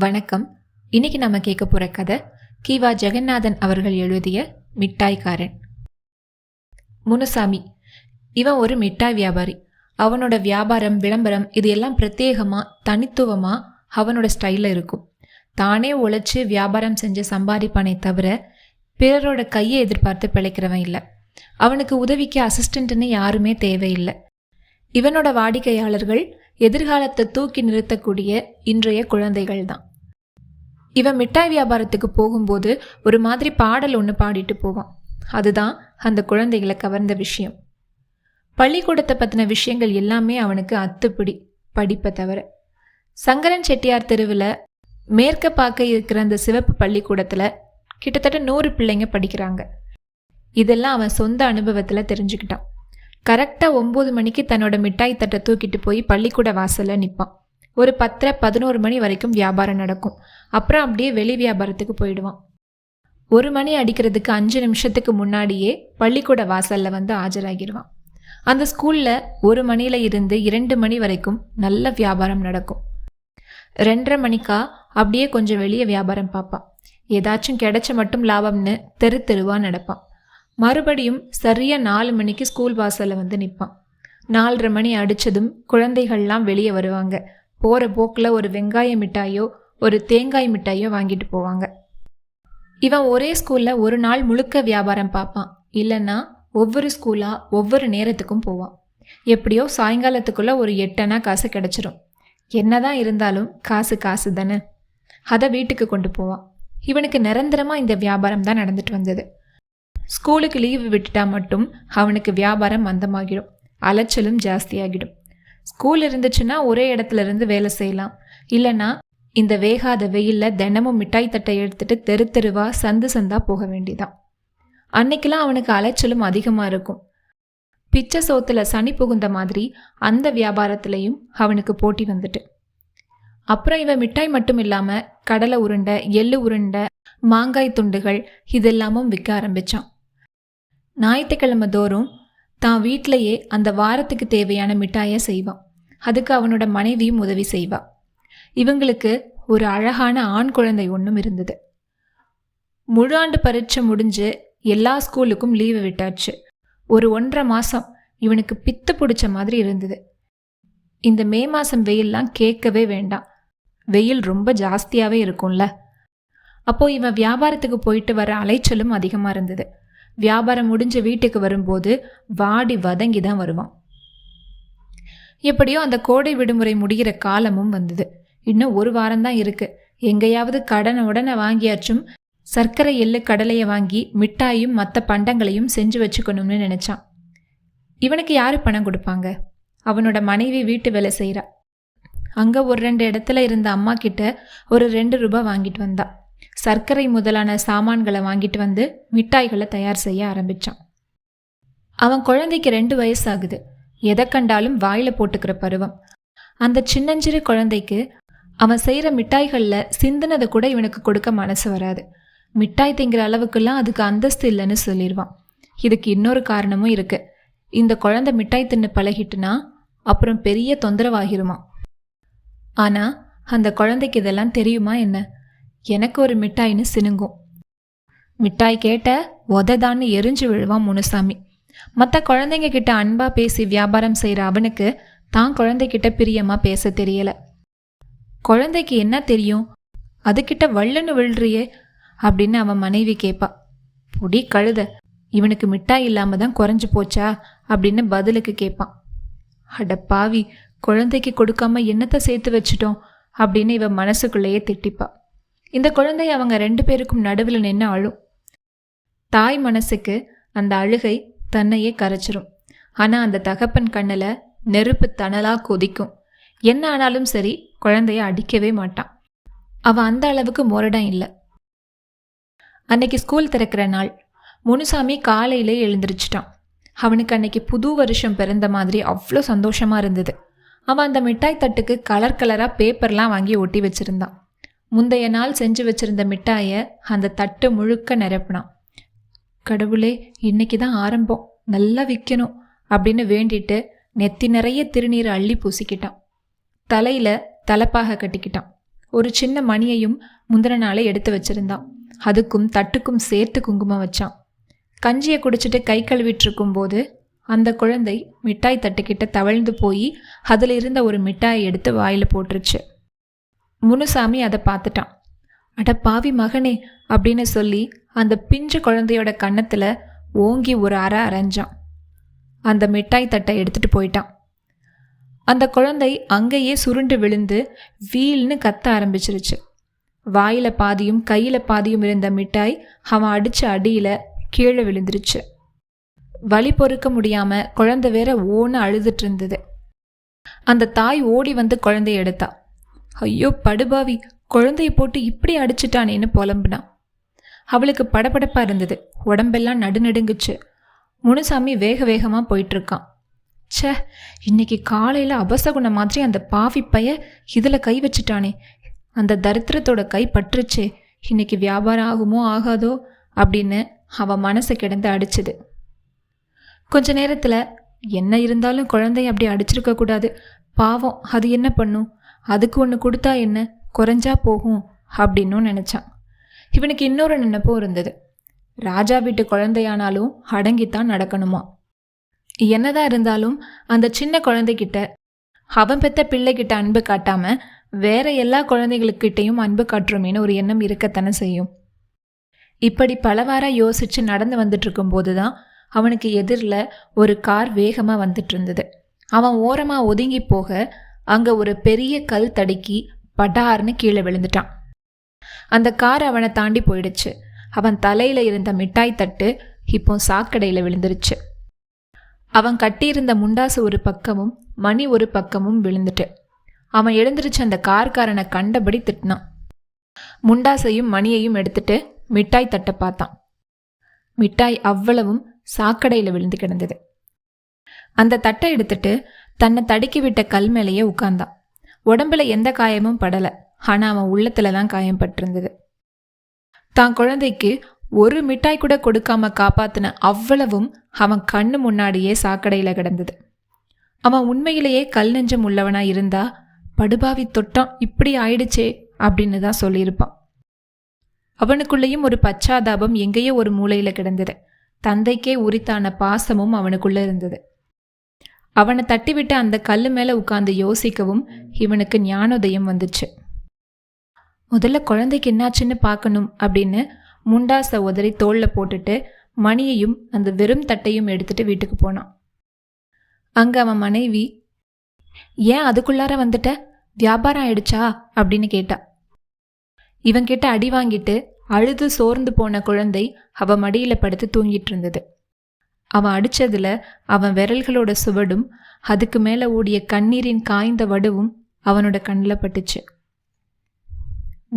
வணக்கம். இன்னைக்கு நம்ம கேட்க போற கதை கீவா ஜெகநாதன் அவர்கள் எழுதிய மிட்டாய்க்காரன். முனுசாமி இவன் ஒரு மிட்டாய் வியாபாரி. அவனோட வியாபாரம், விளம்பரம் இது எல்லாம் பிரத்யேகமா தனித்துவமா அவனோட ஸ்டைல இருக்கும். தானே உழைச்சு வியாபாரம் செஞ்சு சம்பாதிப்பானே தவிர பிறரோட கையை எதிர்பார்த்து பிழைக்கிறவன் இல்லை. அவனுக்கு உதவிக்கு அசிஸ்டன்ட்னு யாருமே தேவையில்லை. இவனோட வாடிக்கையாளர்கள் எதிர்காலத்தை தூக்கி நிறுத்தக்கூடிய இன்றைய குழந்தைகள் தான். இவன் மிட்டாய் வியாபாரத்துக்கு போகும்போது ஒரு மாதிரி பாடல் ஒன்று பாடிட்டு போவான். அதுதான் அந்த குழந்தைகளை கவர்ந்த விஷயம். பள்ளிக்கூடத்தை பற்றின விஷயங்கள் எல்லாமே அவனுக்கு அத்துப்பிடி, படிப்பை தவிர. சங்கரன் செட்டியார் தெருவில் மேற்க பார்க்க இருக்கிற அந்த சிவப்பு பள்ளிக்கூடத்தில் கிட்டத்தட்ட 100 பிள்ளைங்க படிக்கிறாங்க. இதெல்லாம் அவன் சொந்த அனுபவத்தில் தெரிஞ்சுக்கிட்டான். கரெக்டாக 9 மணிக்கு தன்னோட மிட்டாய் தட்டை தூக்கிட்டு போய் பள்ளிக்கூட வாசலில் நிற்பான். ஒரு 10-11 மணி வரைக்கும் வியாபாரம் நடக்கும். அப்புறம் அப்படியே வெளி வியாபாரத்துக்கு போயிடுவான். 1 மணி அடிக்கிறதுக்கு 5 நிமிஷத்துக்கு முன்னாடியே பள்ளிக்கூட வாசலில் வந்து ஆஜராகிடுவான். அந்த ஸ்கூலில் 1 மணியில் இருந்து 2 மணி வரைக்கும் நல்ல வியாபாரம் நடக்கும். 2:30 மணிக்கா அப்படியே கொஞ்சம் வெளியே வியாபாரம் பார்ப்பான். ஏதாச்சும் கிடைச்ச மட்டும் லாபம்னு தெருவா நடப்பான். மறுபடியும் சரியாக 4 மணிக்கு ஸ்கூல் வாசலில் வந்து நிற்பான். 4:30 மணி அடித்ததும் குழந்தைகள்லாம் வெளியே வருவாங்க. போகிற போக்கில் ஒரு வெங்காய மிட்டாயோ ஒரு தேங்காய் மிட்டாயோ வாங்கிட்டு போவாங்க. இவன் ஒரே ஸ்கூலில் ஒரு நாள் முழுக்க வியாபாரம் பார்ப்பான். இல்லைன்னா ஒவ்வொரு ஸ்கூலாக ஒவ்வொரு நேரத்துக்கும் போவான். எப்படியோ சாயங்காலத்துக்குள்ளே ஒரு 8 அணா காசு கிடச்சிரும். என்னதான் இருந்தாலும் காசு தானே. அதை வீட்டுக்கு கொண்டு போவான். இவனுக்கு நிரந்தரமாக இந்த வியாபாரம் தான் நடந்துட்டு வந்தது. ஸ்கூலுக்கு லீவு விட்டுட்டா மட்டும் அவனுக்கு வியாபாரம் மந்தமாகிடும், அலைச்சலும் ஜாஸ்தியாகிடும். ஸ்கூல் இருந்துச்சுன்னா ஒரே இடத்துல இருந்து வேலை செய்யலாம். இல்லைன்னா இந்த வேகாத வெயிலில் தினமும் மிட்டாய் தட்டை எடுத்துட்டு தெருவா சந்தா போக வேண்டிதான். அன்னைக்கெல்லாம் அவனுக்கு அலைச்சலும் அதிகமாக இருக்கும். பிச்சை சோத்துல சனி புகுந்த மாதிரி அந்த வியாபாரத்திலையும் அவனுக்கு போட்டி வந்துட்டு. அப்புறம் இவன் மிட்டாய் மட்டும் இல்லாமல் கடலை உருண்டை, எள்ளு உருண்டை, மாங்காய் துண்டுகள் இதெல்லாமும் விற்க ஆரம்பித்தான். ஞாயிற்றுக்கிழமை தோறும் தான் வீட்டிலையே அந்த வாரத்துக்கு தேவையான மிட்டாயை செய்வான். அதுக்கு அவனோட மனைவியும் உதவி செய்வாள். இவங்களுக்கு ஒரு அழகான ஆண் குழந்தை ஒன்றும் இருந்தது. முழு ஆண்டு பரீட்சை முடிஞ்சு எல்லா ஸ்கூலுக்கும் லீவு விட்டாச்சு. ஒரு 1.5 மாதம் இவனுக்கு பித்து பிடிச்ச மாதிரி இருந்தது. இந்த மே மாதம் வெயில்லாம் கேட்கவே வேண்டாம். வெயில் ரொம்ப ஜாஸ்தியாகவே இருக்கும்ல. அப்போது இவன் வியாபாரத்துக்கு போயிட்டு வர அலைச்சலும் அதிகமாக இருந்தது. வியாபாரம் முடிஞ்ச வீட்டுக்கு வரும்போது வாடி வதங்கி தான் வருவான். எப்படியோ அந்த கோடை விடுமுறை முடிகிற காலமும் வந்தது. இன்னும் 1 வாரம்தான் இருக்கு. எங்கேயாவது உடனே வாங்கியாச்சும் சர்க்கரை, எள்ளு, கடலையை வாங்கி மிட்டாயும் மற்ற பண்டங்களையும் செஞ்சு வச்சுக்கணும்னு நினைச்சான். இவனுக்கு யாரு பணம் கொடுப்பாங்க? அவனோட மனைவி வீட்டு வேலை செய்கிறா. அங்கே ஒரு 2 இடத்துல இருந்த அம்மா கிட்ட ஒரு 2 ரூபாய் வாங்கிட்டு வந்தா. சர்க்கரை முதலான சாமான்களை வாங்கிட்டு வந்து மிட்டாய்களை தயார் செய்ய ஆரம்பித்தான். அவன் குழந்தைக்கு 2 வயசு ஆகுது. எதை கண்டாலும் வாயில் போட்டுக்கிற பருவம். அந்த சின்னஞ்சிறு குழந்தைக்கு அவன் செய்கிற மிட்டாய்களில் சிந்தினதை கூட இவனுக்கு கொடுக்க மனசு வராது. மிட்டாய் திங்கிற அளவுக்குலாம் அதுக்கு அந்தஸ்து இல்லைன்னு சொல்லிடுவான். இதுக்கு இன்னொரு காரணமும் இருக்கு. இந்த குழந்தை மிட்டாய் தின்னு பழகிட்டுனா அப்புறம் பெரிய தொந்தரவாகிருமா. ஆனால் அந்த குழந்தைக்கு இதெல்லாம் தெரியுமா என்ன? எனக்கு ஒரு மிட்டாய்னு சினுங்கும். மிட்டாய் கேட்ட உததான்னு எரிஞ்சு விழுவான் முனுசாமி. மற்ற குழந்தைங்க கிட்ட அன்பா பேசி வியாபாரம் செய்கிற அவனுக்கு தான் குழந்தைகிட்ட பிரியமாக பேச தெரியல. குழந்தைக்கு என்ன தெரியும்? அதுகிட்ட வள்ளுன்னு விழுறியே அப்படின்னு அவன் மனைவி கேட்பா. பொடி கழுத, இவனுக்கு மிட்டாய் இல்லாம தான் குறைஞ்சு போச்சா அப்படின்னு பதிலுக்கு கேட்பான். அட பாவி, குழந்தைக்கு கொடுக்காம என்னத்தை சேர்த்து வச்சிட்டோம் அப்படின்னு இவன் மனசுக்குள்ளேயே திட்டிப்பா. இந்த குழந்தை அவங்க 2 பேருக்கும் நடுவில் நின்று அழும். தாய் மனசுக்கு அந்த அழுகை தன்னையே கரைச்சிரும். ஆனால் அந்த தகப்பன் கண்ணில் நெருப்பு தணலாக கொதிக்கும். என்ன ஆனாலும் சரி, குழந்தைய அடிக்கவே மாட்டான். அவன் அந்த அளவுக்கு முரடம் இல்லை. அன்னைக்கு ஸ்கூல் திறக்கிற நாள். முனுசாமி காலையிலே எழுந்திரிச்சிட்டான். அவனுக்கு அன்னைக்கு புது வருஷம் பிறந்த மாதிரி அவ்வளோ சந்தோஷமாக இருந்தது. அவன் அந்த மிட்டாய் தட்டுக்கு கலராக பேப்பர்லாம் வாங்கி ஒட்டி வச்சுருந்தான். முந்தைய நாள் செஞ்சு வச்சிருந்த மிட்டாயை அந்த தட்டு முழுக்க நிரப்பினான். கடவுளே, இன்னைக்கு தான் ஆரம்பம், நல்லா விற்கணும் அப்படின்னு வேண்டிட்டு நெத்தி நிறைய திருநீரை அள்ளி பூசிக்கிட்டான். தலையில் தலைப்பாக கட்டிக்கிட்டான். ஒரு சின்ன மணியையும் முந்தின நாளே எடுத்து வச்சிருந்தான். அதுக்கும் தட்டுக்கும் சேர்த்து குங்குமம் வச்சான். கஞ்சியை குடிச்சிட்டு கை கழுவிட்டு இருக்கும்போது அந்த குழந்தை மிட்டாய் தட்டுக்கிட்ட தவழ்ந்து போய் அதில் இருந்த ஒரு மிட்டாயை எடுத்து வாயில் போட்டுருச்சு. முனுசாமி அதை பார்த்துட்டான். அட பாவி மகனே அப்படின்னு சொல்லி அந்த பிஞ்சு குழந்தையோட கன்னத்தில் ஓங்கி ஒரு அரை அரைஞ்சான். அந்த மிட்டாய் தட்டை எடுத்துட்டு போயிட்டான். அந்த குழந்தை அங்கேயே சுருண்டு விழுந்து வீல்னு கத்த ஆரம்பிச்சிருச்சு. வாயில பாதியும் கையில பாதியும் இருந்த மிட்டாய் அவன் அடிச்ச அடியில கீழே விழுந்துருச்சு. வலி பொறுக்க முடியாம குழந்தை வேற ஓன்னு அழுதுட்டு இருந்தது. அந்த தாய் ஓடி வந்து குழந்தைய எடுத்தா. ஐயோ படுபாவி, குழந்தைய போட்டு இப்படி அடிச்சிட்டானேன்னு புலம்புனான். அவளுக்கு படபடப்பா இருந்தது. உடம்பெல்லாம் நடுநடுங்குச்சு. முனுசாமி வேக வேகமா போயிட்டு இருக்கான். ச்சே, இன்னைக்கு காலையில அபசகுண மாதிரி அந்த பாவி பைய இதுல கை வச்சுட்டானே, அந்த தரித்திரத்தோட கை பற்றுச்சே, இன்னைக்கு வியாபாரம் ஆகுமோ ஆகாதோ அப்படின்னு அவன் மனசு கிடந்து அடிச்சுது. கொஞ்ச நேரத்துல என்ன இருந்தாலும் குழந்தைய அப்படி அடிச்சிருக்க கூடாது, பாவம் அது என்ன பண்ணும், அதுக்கு ஒன்று கொடுத்தா என்ன, குறைஞ்சா போகும் அப்படின்னும் நினைச்சான். இவனுக்கு இன்னொரு நினைப்பும் இருந்தது. ராஜா வீட்டு குழந்தையானாலும் அடங்கித்தான் நடக்கணுமா. என்னதான் இருந்தாலும் அந்த சின்ன குழந்தைகிட்ட, அவன் பெத்த பிள்ளைகிட்ட அன்பு காட்டாம வேற எல்லா குழந்தைகளுக்கிட்டையும் அன்பு காட்டுறோமேனு ஒரு எண்ணம் இருக்கத்தானே செய்யும். இப்படி பலவாரா யோசிச்சு நடந்து வந்துட்டு இருக்கும் போதுதான் அவனுக்கு எதிரில் ஒரு கார் வேகமா வந்துட்டு இருந்தது. அவன் ஓரமா ஒதுங்கி போக அங்க ஒரு பெரிய கல் தடுக்கி படார்னு கீழே விழுந்துட்டான். அந்த கார் அவனை தாண்டி போயிடுச்சு. அவன் தலையில இருந்த மிட்டாய் தட்டு இப்போ சாக்கடையில விழுந்துருச்சு. அவன் கட்டியிருந்த முண்டாசு ஒரு பக்கமும் மணி ஒரு பக்கமும் விழுந்துட்டு அவன் எழுந்திருச்சு அந்த கார்காரனை கண்டபடி திட்டினான். முண்டாசையும் மணியையும் எடுத்துட்டு மிட்டாய் தட்டை பார்த்தான். மிட்டாய் அவ்வளவும் சாக்கடையில விழுந்து கிடந்தது. அந்த தட்டை எடுத்துட்டு தன்னை தடுக்கி விட்ட கல் மேலேயே உட்கார்ந்தான். உடம்புல எந்த காயமும் படல, ஆனா அவன் உள்ளத்துலதான் காயம் பட்டிருந்தது. தான் குழந்தைக்கு ஒரு மிட்டாய் கூட கொடுக்காம காப்பாத்தின அவ்வளவும் அவன் கண்ணு முன்னாடியே சாக்கடையில கிடந்தது. அவன் உண்மையிலேயே கல் நெஞ்சம் உள்ளவனா இருந்தா படுபாவி தொட்டான் இப்படி ஆயிடுச்சே அப்படின்னு தான் சொல்லியிருப்பான். அவனுக்குள்ளேயும் ஒரு பச்சாதாபம் எங்கேயோ ஒரு மூலையில கிடந்தது. தந்தைக்கே உரித்தான பாசமும் அவனுக்குள்ள இருந்தது. அவனை தட்டிவிட்டு அந்த கல்லு மேல உட்கார்ந்து யோசிக்கவும் இவனுக்கு ஞானோதயம் வந்துச்சு. முதல்ல குழந்தைக்கு என்னாச்சுன்னு பார்க்கணும் அப்படின்னு முண்டாசை உதறி தோல்ல போட்டுட்டு மணியையும் அந்த வெறும் தட்டையும் எடுத்துட்டு வீட்டுக்கு போனான். அங்க அவன் மனைவி, ஏன் அதுக்குள்ளார வந்துட்ட, வியாபாரம் ஆயிடுச்சா அப்படின்னு கேட்டா. இவன் கிட்ட அடி வாங்கிட்டு அழுது சோர்ந்து போன குழந்தை அவன் மடியில படுத்து தூங்கிட்டு இருந்தது. அவன் அடிச்சதுல அவன் விரல்களோட சுவடும் அதுக்கு மேல ஓடிய கண்ணீரின் காய்ந்த வடுவும் அவனோட கண்ணில் பட்டுச்சு.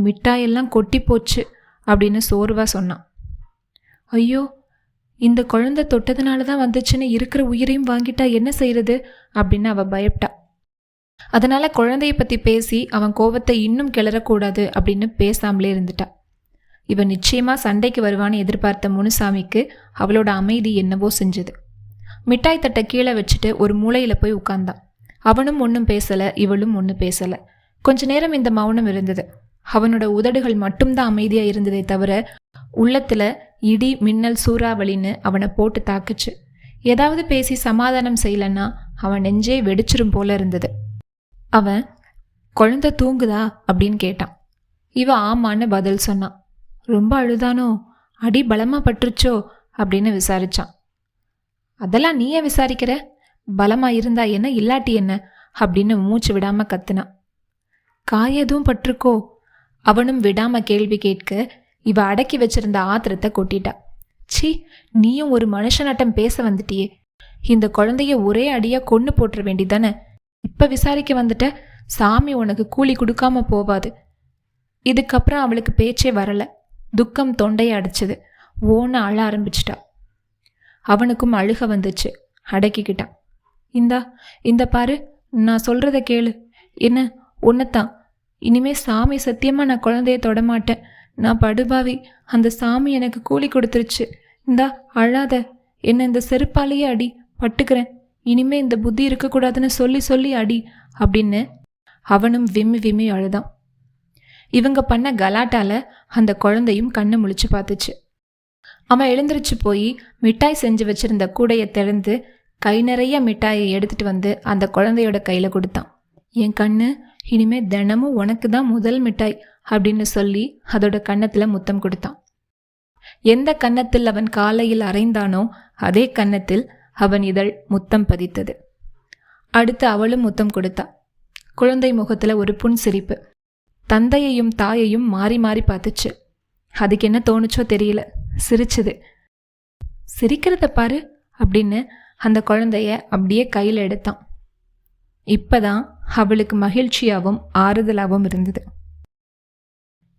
மிட்டாயெல்லாம் கொட்டி போச்சு அப்படின்னு சோர்வா சொன்னான். ஐயோ, இந்த குழந்தை தொட்டதுனாலதான் வந்துச்சுன்னு இருக்கிற உயிரையும் வாங்கிட்டா என்ன செய்யறது அப்படின்னு அவ பயப்பட்டா. அதனால குழந்தைய பத்தி பேசி அவன் கோபத்தை இன்னும் கிளறக்கூடாது அப்படின்னு பேசாமலே இருந்துட்டா. இவன் நிச்சயமா சண்டைக்கு வருவான்னு எதிர்பார்த்த முனுசாமிக்கு அவளோட அமைதி என்னவோ செஞ்சது. மிட்டாய் தட்டை கீழே வச்சுட்டு ஒரு மூலையில போய் உட்கார்ந்தான். அவனும் ஒன்றும் பேசல, இவளும் ஒன்றும் பேசல. கொஞ்ச நேரம் இந்த மௌனம் இருந்தது. அவனோட உதடுகள் மட்டும்தான் அமைதியா இருந்ததே தவிர உள்ளத்துல இடி மின்னல் சூறாவளின்னு அவனை போட்டு தாக்குச்சு. ஏதாவது பேசி சமாதானம் செய்யலன்னா அவன் நெஞ்சே வெடிச்சிரும் போல இருந்தது. அவன், குழந்தை தூங்குதா அப்படின்னு கேட்டான். இவ ஆமான்னு பதில் சொன்னான். ரொம்ப அழுதானோ, அடி பலமா பட்டுருச்சோ அப்படின்னு விசாரிச்சான். அதெல்லாம் நீயே விசாரிக்கிற, பலமா இருந்தா என்ன இல்லாட்டி என்ன அப்படின்னு மூச்சு விடாம கத்துனான். காய எதுவும் பட்டிருக்கோ? அவனும் விடாம கேள்வி கேட்க இவ அடக்கி வச்சிருந்த ஆத்திரத்தை கொட்டிட்டா. சி, நீயும் ஒரு மனுஷனாட்டம் பேச வந்துட்டியே, இந்த குழந்தைய ஒரே அடியா கொன்னு போட்டுற வேண்டிதானே, இப்ப விசாரிக்க வந்துட்ட, சாமி உனக்கு கூலி கொடுக்காம போவாது. இதுக்கப்புறம் அவளுக்கு பேச்சே வரல. துக்கம் தொண்டையை அடிச்சது. ஓன்னு அழ ஆரம்பிச்சிட்டா. அவனுக்கும் அழுக வந்துச்சு. அடக்கிக்கிட்டான். இந்த பாரு, நான் சொல்றத கேளு. என்ன, ஒன்னத்தான், இனிமே சாமி சத்தியமா நான் குழந்தைய தொடமாட்டேன். நான் படுபாவி, அந்த சாமி எனக்கு கூலி கொடுத்துருச்சு. அழாத, என்ன இந்த செருப்பாலேயே அடி, பட்டுக்கிறேன். இனிமே இந்த புத்தி இருக்கக்கூடாதுன்னு சொல்லி சொல்லி அடி அப்படின்னு அவனும் விம்மி விம்மி அழுதான். இவங்க பண்ண கலாட்டால அந்த குழந்தையும் கண்ணை முழிச்சு பார்த்துச்சு. அவன் எழுந்திரிச்சு போய் மிட்டாய் செஞ்சு வச்சிருந்த கூடையை திறந்து கை நிறைய மிட்டாயை எடுத்துட்டு வந்து அந்த குழந்தையோட கையில் கொடுத்தான். என் கண்ணு, இனிமே தினமும் உனக்கு தான் முதல் மிட்டாய் அப்படின்னு சொல்லி அதோட கன்னத்தில் முத்தம் கொடுத்தான். எந்த கன்னத்தில் அவன் காலையில் அரைந்தானோ அதே கன்னத்தில் அவன் இதழ் முத்தம் பதித்தது. அடுத்து அவளும் முத்தம் கொடுத்தா. குழந்தை முகத்துல ஒரு புன்சிரிப்பு. தந்தையையும் தாயையும் மாறி மாறி பார்த்துச்சு. அதுக்கு என்ன தோணுச்சோ தெரியல, சிரிச்சுது. சிரிக்கிறத பாரு அப்படின்னு அந்த குழந்தைய அப்படியே கையில் எடுத்தான். இப்பதான் அவளுக்கு மகிழ்ச்சியாகவும் ஆறுதலாகவும் இருந்தது.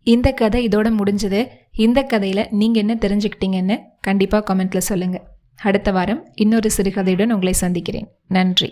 இந்த கதை இதோட முடிஞ்சது. இந்த கதையில நீங்க என்ன தெரிஞ்சுக்கிட்டீங்கன்னு கண்டிப்பா கமெண்ட்ல சொல்லுங்க. அடுத்த வாரம் இன்னொரு சிறுகதையுடன் உங்களை சந்திக்கிறேன். நன்றி.